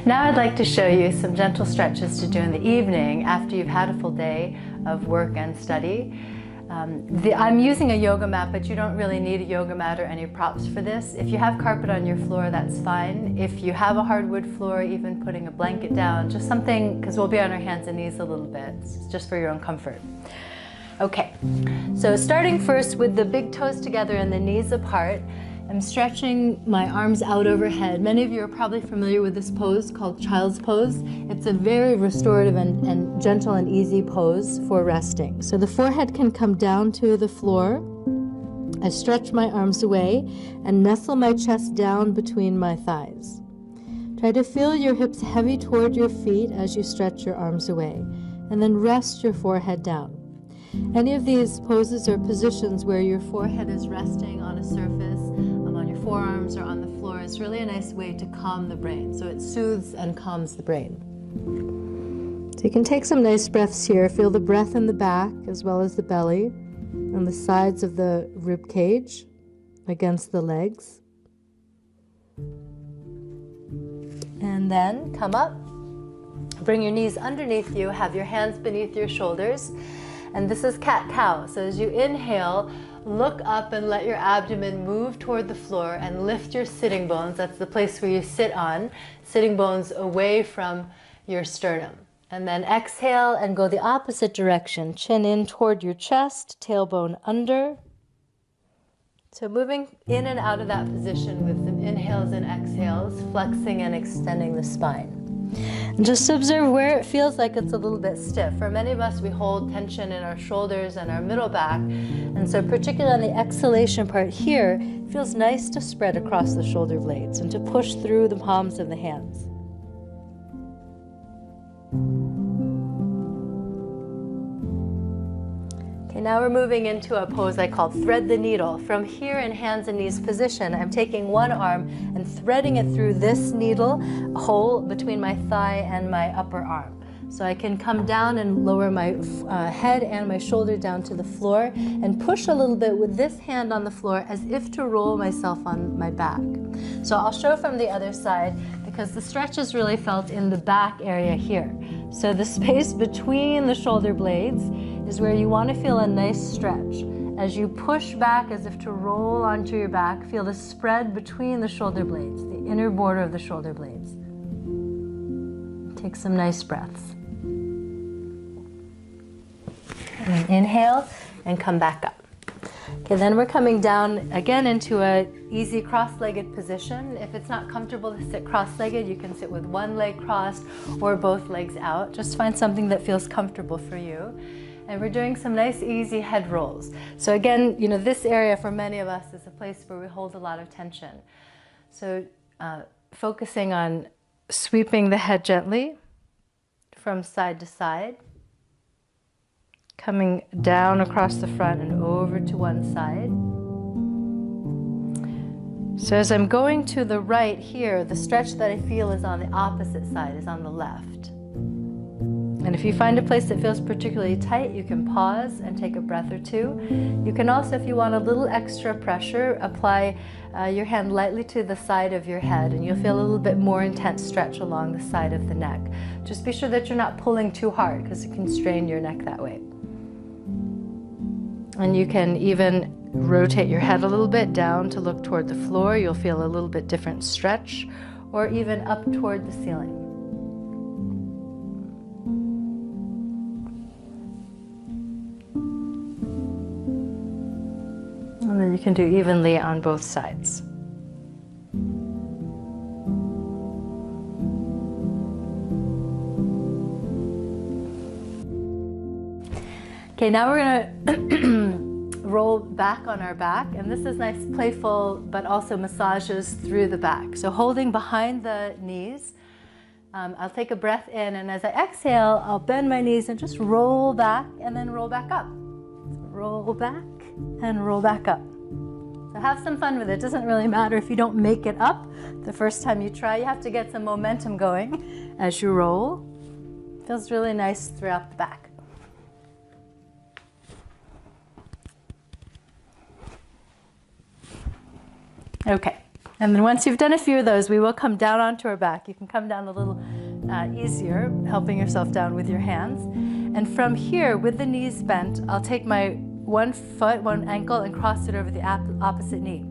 Now I'd like to show you some gentle stretches to do in the evening after you've had a full day of work and study. I'm using a yoga mat, but you don't really need a yoga mat or any props for this. If you have carpet on your floor, that's fine. If you have a hardwood floor, even putting a blanket down, just something, because we'll be on our hands and knees a little bit, just for your own comfort. Okay, so starting first with the big toes together and the knees apart, I'm stretching my arms out overhead. Many of you are probably familiar with this pose called child's pose. It's a very restorative and gentle and easy pose for resting. So the forehead can come down to the floor. I stretch my arms away and nestle my chest down between my thighs. Try to feel your hips heavy toward your feet as you stretch your arms away, and then rest your forehead down. Any of these poses are positions where your forehead is resting on a surface, on your forearms or on the floor. It's really a nice way to calm the brain. So it soothes and calms the brain. So you can take some nice breaths here. Feel the breath in the back as well as the belly and the sides of the rib cage against the legs. And then come up. Bring your knees underneath you. Have your hands beneath your shoulders. And this is cat-cow. So as you inhale, look up and let your abdomen move toward the floor and lift your sitting bones. That's the place where you sit on. Sitting bones away from your sternum. And then exhale and go the opposite direction. Chin in toward your chest, tailbone under. So moving in and out of that position with some inhales and exhales, flexing and extending the spine. And just observe where it feels like it's a little bit stiff. For many of us, we hold tension in our shoulders and our middle back. And so particularly on the exhalation part here, it feels nice to spread across the shoulder blades and to push through the palms of the hands. Okay, now we're moving into a pose I call thread the needle. From here in hands and knees position, I'm taking one arm and threading it through this needle hole between my thigh and my upper arm. So I can come down and lower my head and my shoulder down to the floor and push a little bit with this hand on the floor as if to roll myself on my back. So I'll show from the other side because the stretch is really felt in the back area here. So the space between the shoulder blades is where you want to feel a nice stretch. As you push back as if to roll onto your back, feel the spread between the shoulder blades, the inner border of the shoulder blades. Take some nice breaths. And then inhale and come back up. Okay, then we're coming down again into a easy cross-legged position. If it's not comfortable to sit cross-legged, you can sit with one leg crossed or both legs out. Just find something that feels comfortable for you. And we're doing some nice easy head rolls. So again, you know, this area for many of us is a place where we hold a lot of tension. So focusing on sweeping the head gently from side to side, coming down across the front and over to one side. So as I'm going to the right here, the stretch that I feel is on the opposite side, is on the left. And if you find a place that feels particularly tight, you can pause and take a breath or two. You can also, if you want a little extra pressure, apply your hand lightly to the side of your head and you'll feel a little bit more intense stretch along the side of the neck. Just be sure that you're not pulling too hard because it can strain your neck that way. And you can even rotate your head a little bit down to look toward the floor. You'll feel a little bit different stretch, or even up toward the ceiling. And then you can do evenly on both sides. Okay, now we're going to roll back on our back, and this is nice, playful, but also massages through the back. So holding behind the knees, I'll take a breath in, and as I exhale, I'll bend my knees and just roll back and then roll back up. Roll back and roll back up. So have some fun with it. It doesn't really matter if you don't make it up the first time you try. You have to get some momentum going as you roll. Feels really nice throughout the back. Okay, And then once you've done a few of those, we will come down onto our back. You can come down a little easier, helping yourself down with your hands. And from here, with the knees bent, I'll take my one foot, one ankle, and cross it over the opposite knee.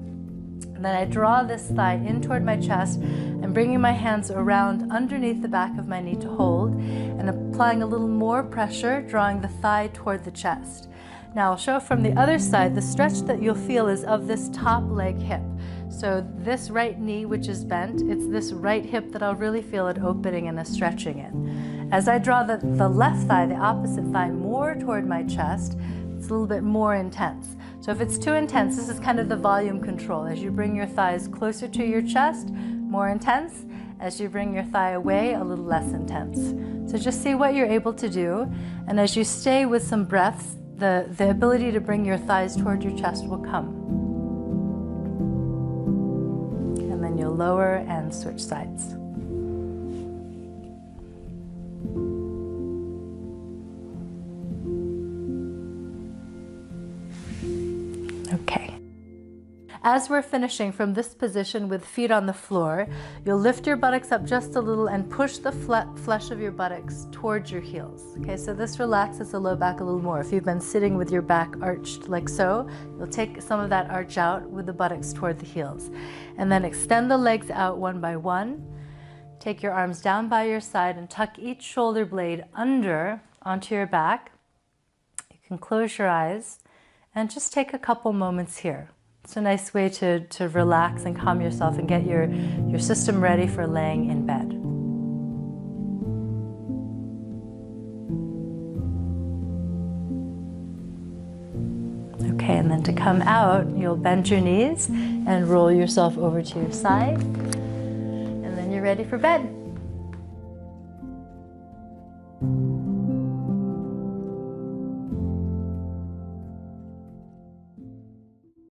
And then I draw this thigh in toward my chest and bringing my hands around underneath the back of my knee to hold and applying a little more pressure, drawing the thigh toward the chest. Now I'll show from the other side, the stretch that you'll feel is of this top leg hip. So this right knee, which is bent, it's this right hip that I'll really feel it opening and a stretching in. As I draw the left thigh, the opposite thigh, more toward my chest, it's a little bit more intense. So if it's too intense, this is kind of the volume control. As you bring your thighs closer to your chest, more intense. As you bring your thigh away, a little less intense. So just see what you're able to do. And as you stay with some breaths, the ability to bring your thighs toward your chest will come. And then you'll lower and switch sides. Okay. As we're finishing from this position with feet on the floor, you'll lift your buttocks up just a little and push the flesh of your buttocks towards your heels. Okay, so this relaxes the low back a little more. If you've been sitting with your back arched like so, you'll take some of that arch out with the buttocks toward the heels. And then extend the legs out one by one. Take your arms down by your side and tuck each shoulder blade under onto your back. You can close your eyes and just take a couple moments here. It's a nice way to relax and calm yourself and get your system ready for laying in bed. Okay, and then to come out, you'll bend your knees and roll yourself over to your side. And then you're ready for bed.